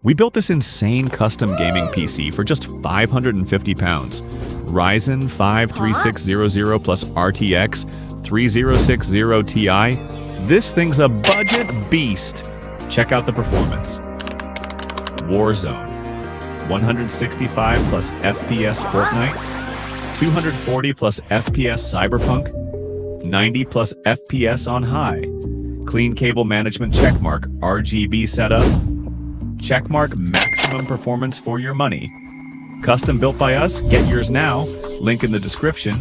We built this insane custom gaming PC for just £550. Ryzen 5 3600 plus RTX 3060 Ti. This thing's a budget beast. Check out the performance. Warzone. 165 plus FPS Fortnite. 240 plus FPS Cyberpunk. 90 plus FPS on high. Clean cable management checkmark RGB setup. Checkmark maximum performance for your money. Custom built by us, get yours now. Link in the description.